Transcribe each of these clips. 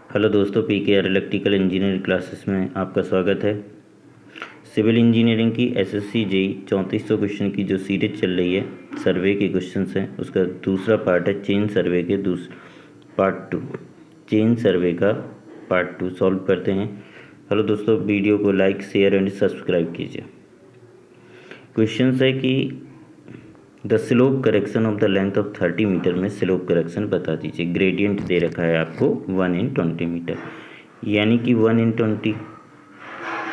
Hello दोस्तों, PKR electrical engineering classes में आपका स्वागत है। सिविल इंजीनियरिंग की एसएससी जेई 3400 क्वेश्चन की जो सीरीज चल रही है, सर्वे के क्वेश्चंस हैं, उसका दूसरा पार्ट है चेन सर्वे के पार्ट 2। चेन सर्वे का पार्ट 2 सॉल्व करते हैं। हेलो दोस्तों, वीडियो को लाइक, शेयर एंड सब्सक्राइब कीजिए। क्वेश्चन है कि the slope correction of the length of 30 metre में स्लोप करेक्शन बता दीजिए। ग्रेडियंट दे रखा है आपको 1/20 मीटर, यानी कि 1/20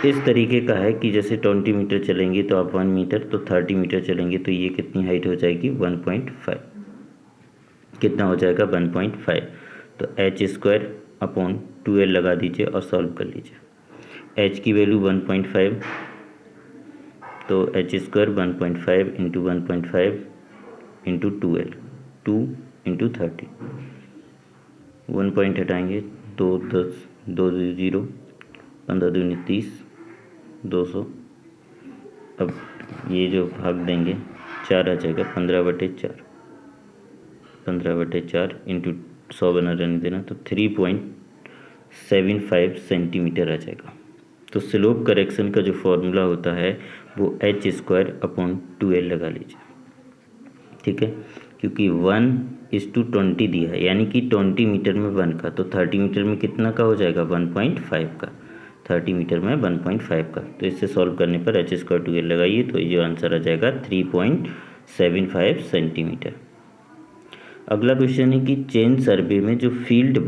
इस तरीके का है कि जैसे 20 मीटर चलेंगे तो आप 1 मीटर, तो 30 मीटर चलेंगे तो ये कितनी हाइट हो जाएगी 1.5। कितना हो जाएगा 1.5। तो h²/2l लगा दीजिए और सॉल्व कर लीजिए। h की वैल्यू 1.5, तो h² 1.5 into 1.5 into 2l, 2 into 30। 1 point हटाएंगे, 2 10 2 0, 15 दूनी 30, 200। अब ये जो भाग देंगे 4 आ जाएगा, 15/4, 15/4 इंटू 100 बना रहने देना, तो 3.75 सेंटीमीटर आ जाएगा। तो स्लोप करेक्शन का जो फॉर्मूला होता है वो h²/2l लगा लीजिए, ठीक है। क्योंकि 1:20 दिया है, यानी कि 20 मीटर में 1 का, तो 30 मीटर में कितना का हो जाएगा 1.5 का, 30 मीटर में 1.5 का। तो इससे सॉल्व करने पर h²/2l लगाइए तो ये आंसर आ जाएगा 3.75 सेंटीमीटर। अगला क्वेश्चन है कि चेन सर्वे में जो फील्ड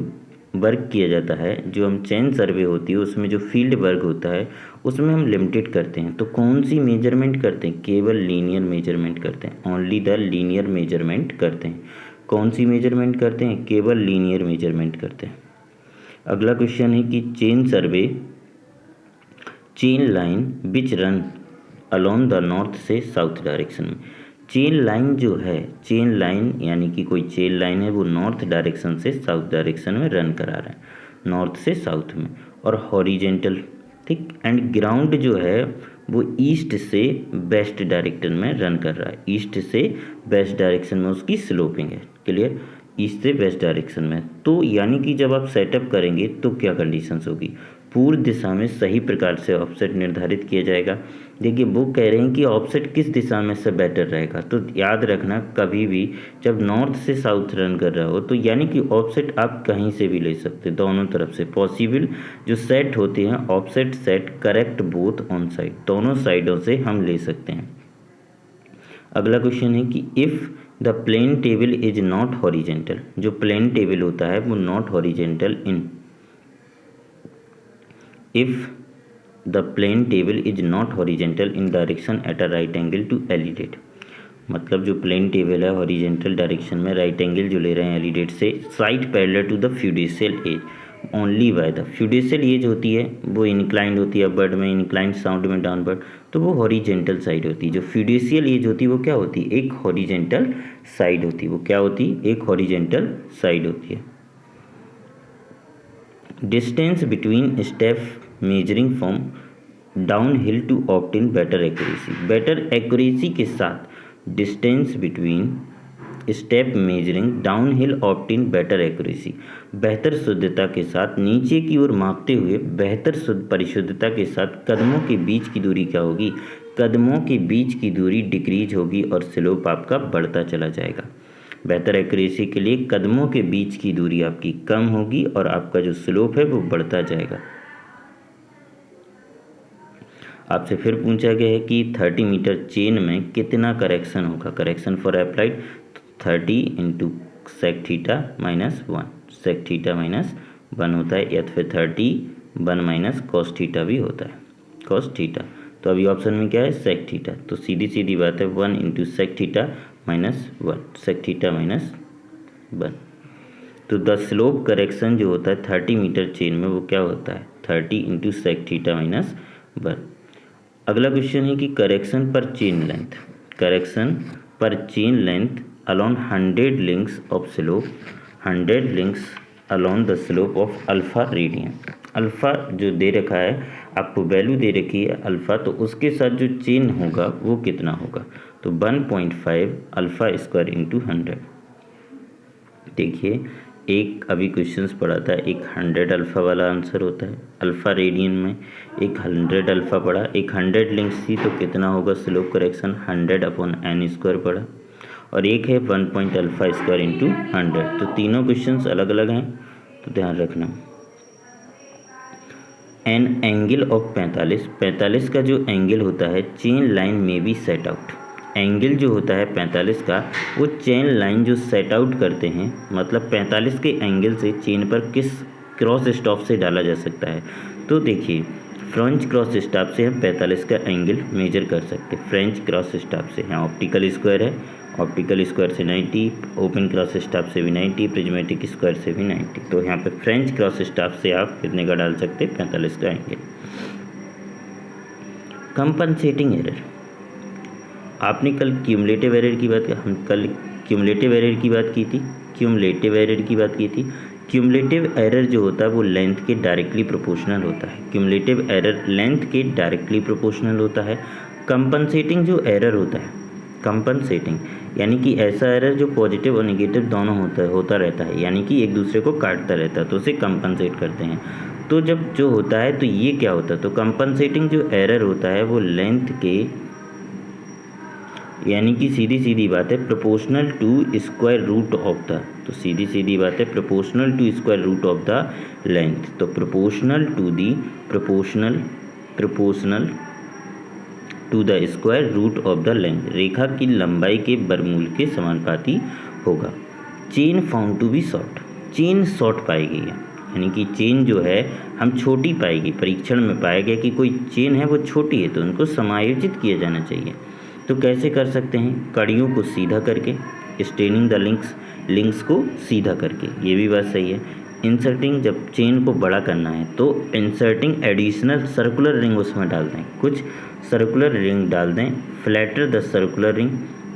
वर्क किया जाता है, जो हम चेन सर्वे होती है उसमें जो फील्ड वर्क होता है उसमें हम लिमिटेड करते हैं। तो कौन सी मेजरमेंट करते हैं? केवल लीनियर मेजरमेंट करते हैं, ओनली द लीनियर मेजरमेंट करते हैं। कौन सी मेजरमेंट करते हैं? केवल लीनियर मेजरमेंट करते हैं। अगला क्वेश्चन है कि chain survey, chain line which run along the north से साउथ डायरेक्शन में। चेन लाइन जो है, चेन लाइन यानी कि कोई चेन लाइन है वो नॉर्थ डायरेक्शन से साउथ डायरेक्शन में रन करा रहा है, नॉर्थ से साउथ में, और हॉरिजेंटल, ठीक। एंड ग्राउंड जो है वो ईस्ट से वेस्ट डायरेक्शन में रन कर रहा है, ईस्ट से वेस्ट डायरेक्शन में उसकी स्लोपिंग है, क्लियर, ईस्ट से वेस्ट डायरेक्शन में। तो यानी कि जब आप सेटअप करेंगे तो क्या कंडीशंस होगी? पूर्व दिशा में सही प्रकार से ऑफसेट निर्धारित किया जाएगा। देखिए वो कह रहे हैं कि ऑफसेट किस दिशा में से बेटर रहेगा, तो याद रखना कभी भी जब नॉर्थ से साउथ रन कर रहा हो तो यानी कि ऑफसेट आप कहीं से भी ले सकते, दोनों तरफ से पॉसिबल जो सेट होते हैं offset set correct both on side, दोनों साइडों से हम ले सकते हैं। अगला क्वेश्चन है कि if the plane table is not horizontal, जो प्लेन टेबल होता है वो not horizontal in, if the plane table is not horizontal in direction at a right angle to elidate, मतलब जो प्लेन टेबल है हॉरिजेंटल डायरेक्शन में right angle जो ले रहे हैं एलिडेट से, side parallel to the fiducial edge only by the, fiducial edge होती है वो इंक्लाइंड होती है अपवर्ड में, इंक्लाइंड साउंड में डाउनवर्ड, तो वो हॉरिजेंटल साइड होती है। जो फ्यूडिशियल एज होती है वो क्या होती है? एक हॉरिजेंटल साइड होती है। वो क्या होती है? एक हॉरिजेंटल साइड होती है। Distance between step measuring from down hill to obtain better accuracy, better accuracy के साथ distance between step measuring down hill obtain better accuracy, बेहतर शुद्धता के साथ नीचे की ओर मापते हुए बेहतर परिशुद्धता के साथ कदमों के बीच की दूरी क्या होगी? कदमों के बीच की दूरी डिक्रीज होगी और स्लोप आपका बढ़ता चला जाएगा। बेहतर एक्यूरेसी के लिए कदमों के बीच की दूरी आपकी कम होगी और आपका जो स्लोप है वो बढ़ता जाएगा। आपसे फिर पूछा गया है कि 30 मीटर चेन में कितना करेक्शन होगा? Correction for applied 30 into sec theta minus 1, sec theta minus 1 होता है, या फिर 30 1 माइनस कॉस थीटा भी होता है, कॉस थीटा। तो अभी ऑप्शन में क्या है? Sec theta. तो सीधी सीधी बात है 1 into sec theta minus 1, sec theta minus 1। तो द स्लोप करेक्शन जो होता है 30 मीटर चेन में वो क्या होता है? 30 इंटू सेक थीटा माइनस 1। अगला क्वेश्चन है कि करेक्शन पर चेन लेंथ, करेक्शन पर chain length along 100 links of slope, 100 links along the slope of alpha radian. Alpha जो दे रखा है आपको, वैल्यू दे रखी है अल्फ़ा, तो उसके साथ जो चेन होगा वो कितना होगा? तो 1.5 अल्फ़ा स्क्वायर इंटू 100। देखिए एक अभी क्वेश्चंस पढ़ा था, एक 100 अल्फ़ा वाला आंसर होता है अल्फ़ा रेडियन में, एक 100 अल्फ़ा पढ़ा, एक 100 लेंथ थी तो कितना होगा स्लोप करेक्शन 100/n² पढ़ा, और एक है 1 अल्फ़ा स्क्वायर इंटू 100। तो तीनों क्वेश्चंस अलग अलग हैं, तो ध्यान रखना। एन एंगल ऑफ 45 का जो एंगल होता है चेन लाइन में बी सेट आउट, एंगल जो होता है 45 का वो चेन लाइन जो सेट आउट करते हैं, मतलब 45 के एंगल से चेन पर किस क्रॉस स्टॉप से डाला जा सकता है। तो देखिए फ्रेंच क्रॉस स्टॉप से हम 45 का एंगल मेजर कर सकते हैं, फ्रेंच क्रॉस स्टॉप से। यहाँ ऑप्टिकल स्क्वायर है, ऑप्टिकल स्क्वायर से 90, ओपन क्रॉस स्टॉप से भी 90, प्रिज्मेटिक स्क्वायर से भी 90। तो यहाँ पे फ्रेंच क्रॉस स्टॉप से आप कितने का डाल सकते हैं 45 का एंगल। कंपनसेटिंग एरर, आपने कल क्यूमुलेटिव एरर की बात, हम कल क्यूमुलेटिव एरर की बात की थी, क्यूमुलेटिव एरर की बात की थी। क्यूमुलेटिव एरर जो होता है वो लेंथ के डायरेक्टली प्रोपोर्शनल होता है, क्यूमुलेटिव एरर लेंथ के डायरेक्टली प्रोपोर्शनल होता है। कंपनसेटिंग जो एरर होता है, कंपनसेटिंग यानी कि ऐसा एरर जो पॉजिटिव और नेगेटिव दोनों होता रहता है, यानी कि एक दूसरे को काटता रहता है, तो उसे कंपनसेट करते हैं। तो जब जो होता है तो ये क्या होता है, तो कंपनसेटिंग जो एरर होता है वो लेंथ के, यानी कि सीधी सीधी बात है proportional to square root of the, तो सीधी सीधी बात है proportional to square root of the length, तो proportional to the square root of the length, रेखा की लंबाई के वर्गमूल के समानुपाती होगा। Chain found to be short, chain short पाई गई है, यानी कि चेन जो है हम छोटी पाएगी, परीक्षण में पाया गया कि कोई चेन है वो छोटी है तो उनको समायोजित किया जाना चाहिए। तो कैसे कर सकते हैं, कड़ियों को सीधा करके, स्ट्रेनिंग द लिंक्स को सीधा करके, ये भी बात सही है। इंसर्टिंग, जब चेन को बड़ा करना है तो इंसर्टिंग एडिशनल सर्कुलर रिंग उसमें डाल दें, कुछ सर्कुलर रिंग डाल दें। फ्लैटर द सर्कुलर रिंग,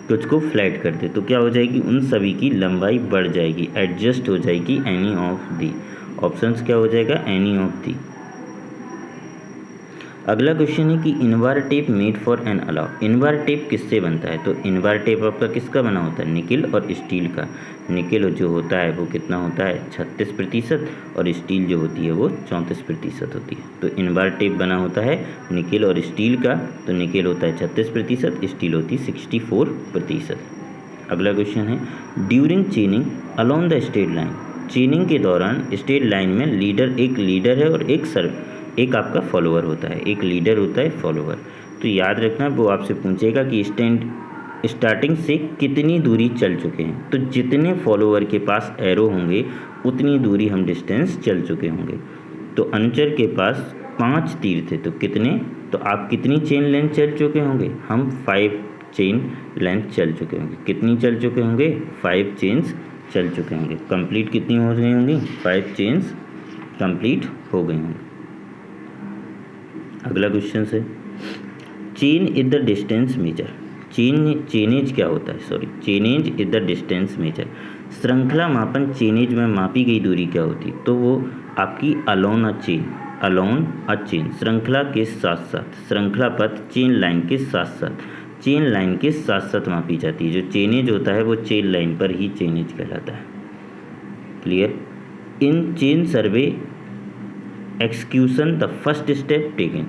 कुछ को फ्लैट कर दे, तो क्या हो जाएगी उन सभी की लंबाई बढ़ जाएगी, एडजस्ट हो जाएगी एनी ऑफ दी, ऑप्शंस क्या हो जाएगा एनी ऑफ दी। अगला क्वेश्चन है कि Invar tape made for an alloy, Invar tape किससे बनता है, तो इनवार टेप आपका किसका बना होता है, निकेल और स्टील का। निकेल जो होता है वो कितना होता है 36% और स्टील जो होती है वो 34% होती है। तो इनवार टेप बना होता है निकेल और स्टील का, तो निकेल होता है 36%, स्टील होती है 64%। अगला क्वेश्चन है during चेनिंग along the straight line, चेनिंग के दौरान स्ट्रेट लाइन में एक लीडर है और एक आपका फॉलोअर होता है, एक लीडर होता है फॉलोअर। तो याद रखना वो आपसे पूछेगा कि स्टार्टिंग से कितनी दूरी चल चुके हैं, तो जितने फॉलोअर के पास एरो होंगे उतनी दूरी हम डिस्टेंस चल चुके होंगे। तो अनुचर के पास 5 तीर थे, तो कितने, तो आप कितनी चेन लेंथ चल चुके होंगे, हम 5 चेन लेंथ चल चुके होंगे। कितनी चल चुके होंगे 5 चेन्स चल चुके होंगे। कंप्लीट कितनी हो गई होंगी 5 चेन्स कंप्लीट हो गई होंगी। अगला क्वेश्चन है chain is the distance measure, chainage क्या होता है, chainage is the distance measure, श्रृंखला मापन चेनेज में मापी गई दूरी क्या होती है, तो वो आपकी अलोन अ चेन, श्रृंखला के साथ साथ, श्रृंखला पथ चेन लाइन के साथ साथ मापी जाती है। जो चेनेज होता है वो चेन लाइन पर ही चेनेज कहलाता है। Clear. In chain survey execution the first step taken,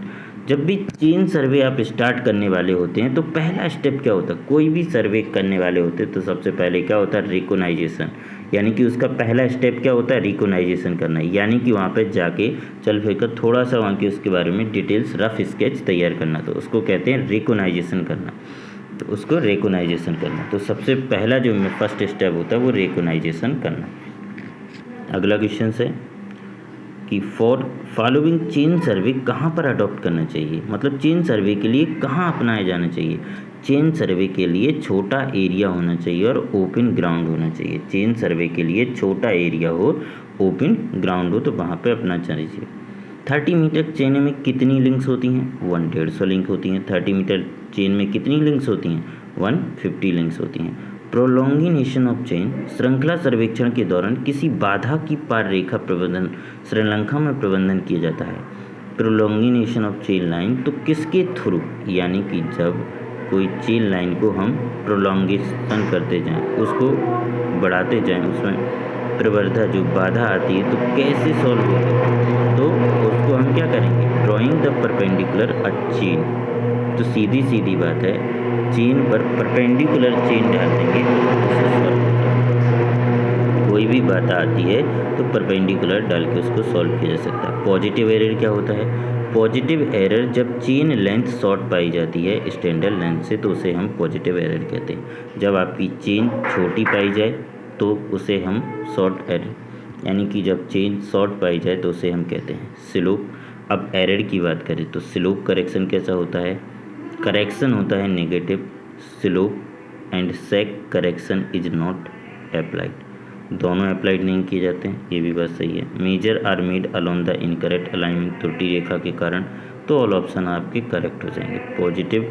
जब भी चेन सर्वे आप स्टार्ट करने वाले होते हैं तो पहला स्टेप क्या होता है, कोई भी सर्वे करने वाले होते हैं तो सबसे पहले क्या होता है रिकोनाइजेशन, यानी कि उसका पहला स्टेप क्या होता है रिकोनाइजेशन करना, यानी कि वहाँ पे जाके चल फिर कर थोड़ा सा वहाँ के उसके बारे में डिटेल्स रफ स्केच तैयार करना, तो उसको कहते हैं रिकोनाइजेशन करना, तो उसको रिकोनाइजेशन करना। तो सबसे पहला जो फर्स्ट स्टेप होता है वो रिकोनाइजेशन करना। अगला क्वेश्चन है कि फॉलोइंग चेन सर्वे कहाँ पर अडॉप्ट करना चाहिए, मतलब चेन सर्वे के लिए कहाँ अपनाया जाना चाहिए। चेन सर्वे के लिए छोटा एरिया होना चाहिए और ओपन ग्राउंड होना चाहिए। चेन सर्वे के लिए छोटा एरिया हो, ओपन ग्राउंड हो, तो वहाँ पे अपना चाहिए। 30 मीटर चेन में कितनी लिंक्स होती हैं 150 लिंक होती हैं। 30 मीटर चेन में कितनी लिंक्स होती हैं 150 लिंक्स होती हैं। प्रोलोंगिनेशन ऑफ चेन, श्रृंखला सर्वेक्षण के दौरान किसी बाधा की पार रेखा प्रबंधन श्रीलंका में प्रबंधन किया जाता है। प्रोलोंगिनेशन ऑफ चेन लाइन, तो किसके थ्रू, यानी कि जब कोई चेन लाइन को हम प्रोलोंगेशन करते जाएं, उसको बढ़ाते जाएं, उसमें प्रवर्धा जो बाधा आती है तो कैसे सॉल्व होगा, तो उसको हम क्या करेंगे, drawing the perpendicular a chain. तो सीधी सीधी बात है, चेन पर परपेंडिकुलर चेन डाल देंगे तो उससे सॉल्व हो जाएगा। कोई भी बात आती है तो परपेंडिकुलर डाल के उसको सॉल्व किया जा सकता है। पॉजिटिव एरर क्या होता है, पॉजिटिव एरर जब चेन लेंथ शॉर्ट पाई जाती है स्टैंडर्ड लेंथ से तो उसे हम पॉजिटिव एरर कहते हैं। जब आपकी चेन छोटी पाई जाए तो उसे हम शॉर्ट एरर, यानी कि जब चेन शॉर्ट पाई जाए तो उसे हम कहते हैं स्लोप। अब एरर की बात करें तो स्लोप करेक्शन कैसा होता है, करेक्शन होता है negative slope and sec correction is not applied, दोनों अप्लाइड नहीं किए जाते हैं, ये भी बात सही है। Measure are made along the incorrect alignment, त्रुटि रेखा के कारण, तो ऑल ऑप्शन आपके करेक्ट हो जाएंगे। पॉजिटिव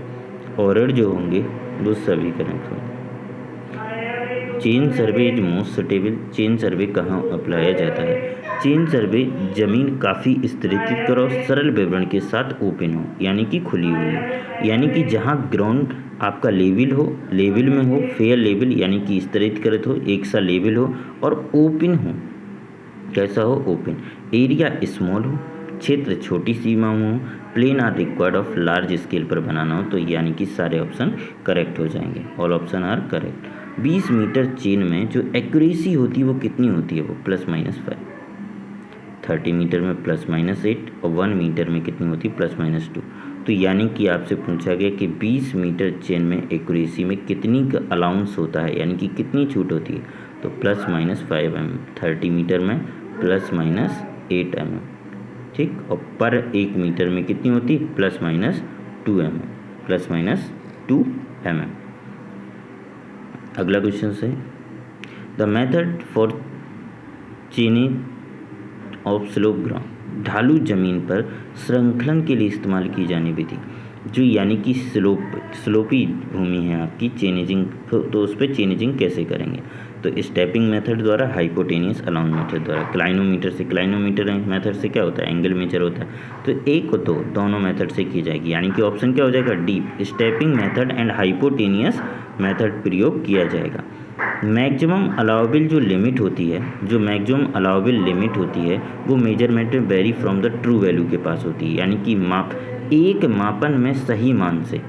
एरर जो होंगे वो सभी करेक्ट होंगे। Chain survey is most suitable, chain survey कहाँ अप्लाया जाता है, चेन सर्वे जमीन काफ़ी स्तरित करो सरल विवरण के साथ ओपन हो, यानी कि खुली हुई हो, यानी कि जहाँ ग्राउंड आपका लेवल हो, लेवल में हो, फेयर लेवल यानी कि स्तरीकृत हो, एक सा लेवल हो और ओपन हो, कैसा हो, ओपन। एरिया स्मॉल हो, क्षेत्र छोटी सीमा हो, plane are required of large scale पर बनाना हो, तो यानी कि सारे ऑप्शन करेक्ट हो जाएंगे, all option are correct. 20 metre chain में जो एक्यूरेसी होती है वो कितनी होती है, वो +-5, 30 मीटर में +-8 और 1 मीटर में कितनी होती है, +-2। तो यानी कि आपसे पूछा गया कि 20 मीटर चेन में एक्यूरेसी में कितनी का अलाउंस होता है, यानी कि कितनी छूट होती है, तो +-5 mm, 30 मीटर में +-8 mm, ठीक। और पर 1 मीटर में कितनी होती है, +-2 mm, +-2 mm। अगला क्वेश्चन है, the method for चेनिंग of slope ground, ढालू जमीन पर श्रृंखलन के लिए इस्तेमाल की जाने विधि, जो यानी कि स्लोपी भूमि है आपकी, चेनिजिंग, तो उस पर चेनिजिंग कैसे करेंगे, तो स्टेपिंग मेथड द्वारा, हाइपोटेनियस अलाउंस मेथड द्वारा, क्लाइनोमीटर से, क्लाइनोमीटर मेथड से क्या होता है, एंगल मेजर होता है, तो एक को तो दोनों मेथड से की जाएगी, यानी कि ऑप्शन क्या हो जाएगा, D, stepping method and hypotenuse method प्रयोग किया जाएगा। मैक्सिमम अलाउबल जो लिमिट होती है, जो मैक्सिमम अलाउबल लिमिट होती है वो मेजरमेंट में very from the true value के पास होती है, यानी कि एक मापन में सही मान से,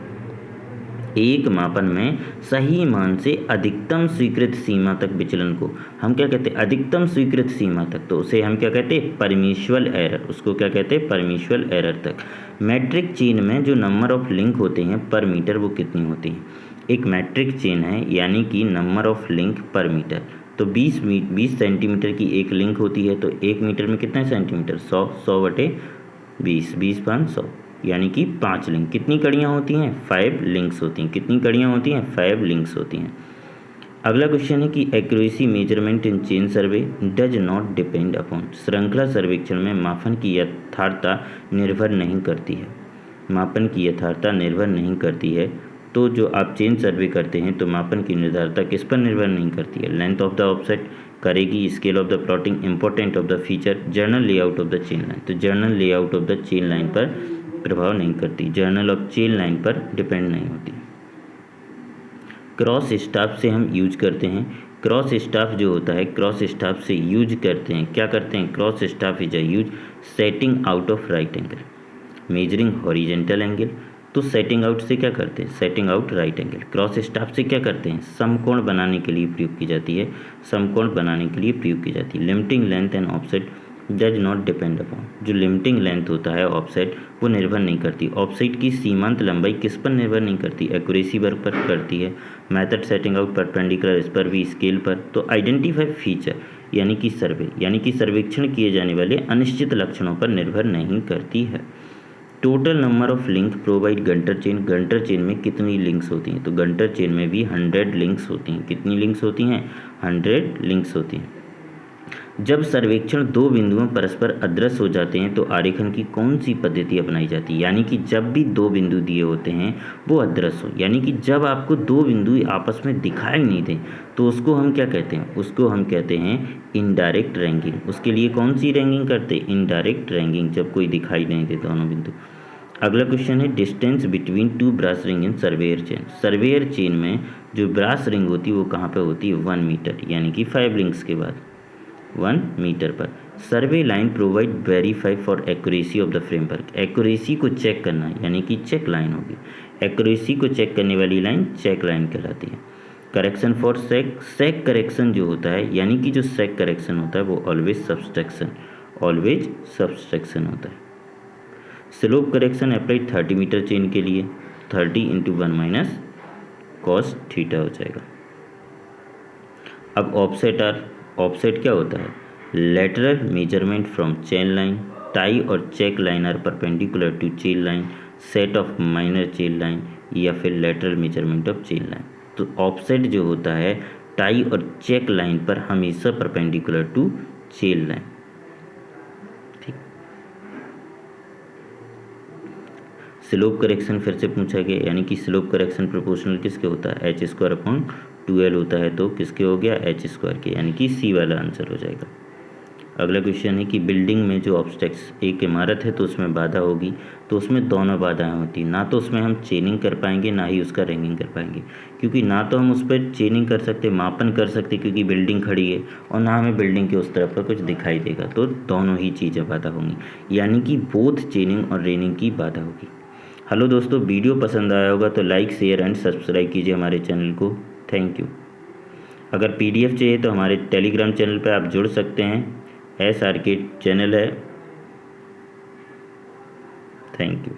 एक मापन में सही मान से अधिकतम स्वीकृत सीमा तक विचलन को हम क्या कहते हैं, अधिकतम स्वीकृत सीमा तक, तो उसे हम क्या कहते हैं, परमिशुअल एरर, उसको क्या कहते हैं, परमिशुअल एरर तक। मैट्रिक चेन में जो नंबर ऑफ लिंक होते हैं पर मीटर वो कितनी होती है, एक मैट्रिक चेन है यानी कि नंबर ऑफ लिंक पर मीटर, तो 20 सेंटीमीटर की एक लिंक होती है, तो 1 मीटर में कितने सेंटीमीटर, 100/20, 20×500, यानी कि 5 लिंक। कितनी कड़ियाँ होती हैं, 5 लिंक्स होती हैं। कितनी कड़ियाँ होती हैं, 5 लिंक्स होती हैं। अगला क्वेश्चन है कि accuracy measurement in chain survey does not depend upon, श्रृंखला सर्वेक्षण में मापन की यथार्थता निर्भर नहीं करती है, मापन की यथार्थता निर्भर नहीं करती है, तो जो आप चेन सर्वे करते हैं तो मापन की निर्धारता किस पर निर्भर नहीं करती है, लेंथ ऑफ द ऑफसेट करेगी, scale of the plotting, important of the feature, general layout of the chain line, तो general layout of the chain line पर प्रभाव नहीं करती, जर्नल ऑफ चेन लाइन पर डिपेंड नहीं होती। क्रॉस स्टाफ से हम यूज करते हैं, क्रॉस स्टाफ जो होता है क्रॉस स्टाफ से यूज करते हैं, क्या करते हैं, cross staff is a use setting out of right angle, measuring horizontal angle, तो सेटिंग आउट से क्या करते हैं, setting out right angle. Cross staff से क्या करते हैं, समकोण बनाने के लिए प्रयोग की जाती है, समकोण बनाने के लिए प्रयोग की जाती है। Limiting length and offset does not depend upon, जो लिमिटिंग लेंथ होता है ऑफसेट वो निर्भर नहीं करती, ऑफसेट की सीमांत लंबाई किस पर निर्भर नहीं करती, एक्यूरेसी वर्क पर करती है। मेथड सेटिंग आउट परपेंडिकुलर, इस पर भी, स्केल पर। तो आइडेंटिफाई फीचर यानी कि सर्वे, यानी कि सर्वेक्षण किए जाने वाले अनिश्चित लक्षणों पर निर्भर नहीं करती है। Total number of link provide Günter chain, Günter chain में कितनी लिंक्स होती हैं, तो गंटर चेन में भी 100 लिंक्स होती हैं। कितनी लिंक्स होती हैं, 100 लिंक्स होती हैं। जब सर्वेक्षण दो बिंदुओं परस्पर अदृश्य हो जाते हैं तो आरेखन की कौन सी पद्धति अपनाई जाती है, यानी कि जब भी दो बिंदु दिए होते हैं वो अदृश्य हो, यानी कि जब आपको दो बिंदु आपस में दिखाई नहीं दें तो उसको हम क्या कहते हैं, उसको हम कहते हैं इनडायरेक्ट रैंकिंग। उसके लिए कौन सी रैंकिंग करते हैं, इनडायरेक्ट रैंकिंग, जब कोई दिखाई नहीं दे दोनों बिंदु। अगला क्वेश्चन है distance between two brass ring in surveyor chain, surveyor chain में जो ब्रास रिंग होती है वो कहाँ पे होती है, 1 मीटर, यानी कि 5 लिंक्स के बाद। 1 मीटर पर। Survey line provide verify for accuracy of the framework. Accuracy को चेक करना यानी कि चेक लाइन होगी। एक्यूरेसी को चेक करने वाली लाइन चेक लाइन कहलाती है। Correction for sec, sec correction जो होता है यानी कि जो सेक करेक्शन होता है वो ऑलवेज सब्सट्रैक्शन होता है। Slope correction applied 30 metre chain के लिए 30 × 1 माइनस cos थीटा हो जाएगा। अब ऑफसेट क्या होता है? Lateral measurement from chain line. Tie और check line are perpendicular to chain line, set of minor chain line या फिर lateral measurement of chain line. तो ऑफसेट जो होता है टाई और चेक लाइन पर हमेशा परपेंडिकुलर टू चेन लाइन। ठीक। स्लोप करेक्शन फिर से पूछा गया यानी कि स्लोप करेक्शन प्रोपोर्शनल किसके होता है? h²/2l होता है तो किसके हो गया? h² के, यानी कि सी वाला आंसर हो जाएगा। अगला क्वेश्चन है कि बिल्डिंग में जो ऑब्स्टेक्स, एक इमारत है तो उसमें बाधा होगी, तो उसमें दोनों बाधाएं होती, ना तो उसमें हम चेनिंग कर पाएंगे ना ही उसका रिंगिंग कर पाएंगे, क्योंकि ना तो हम उस पर चेनिंग कर सकते, मापन कर सकते क्योंकि बिल्डिंग खड़ी है, और ना हमें बिल्डिंग के उस तरफ पर कुछ दिखाई देगा, तो दोनों ही चीज़ें बाधा होंगी, यानी कि बोथ चेनिंग और रेनिंग की बाधा होगी। हेलो दोस्तों, वीडियो पसंद आया होगा तो लाइक शेयर एंड सब्सक्राइब कीजिए हमारे चैनल को। Thank you. अगर पीडीएफ चाहिए तो हमारे टेलीग्राम चैनल पर आप जुड़ सकते हैं, SRK चैनल है। Thank you.